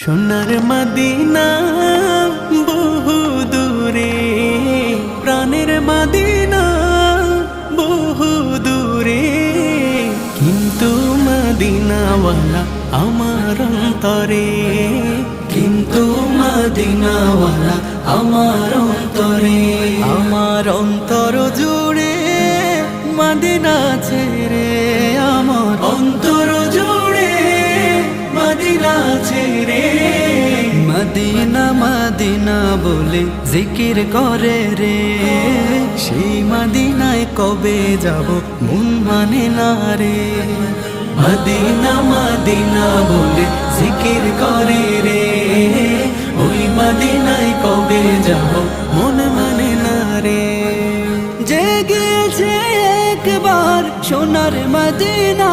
সোনার মদিনা বহু দূরে, প্রাণের মদিনা বহু দূরে, কিন্তু মদিনাওয়ালা আমার অন্তরে, কিন্তু মদিনাওয়ালা আমার অন্তরে, আমার অন্তর জুড়ে মদিনা ছেড়ে, আমার অন্তর জুড়ে মদিনা ছেড়ে। মদিনা মদিনা বলে জিকির করে রে, সেই মদিনায় কবে যাব মন মানে না রে। মদিনা মদিনা বলে জিকির করে রে, ওই মদিনায় কবে যাব মন মানে না রে। জেগেছে একবার সোনার মদিনা,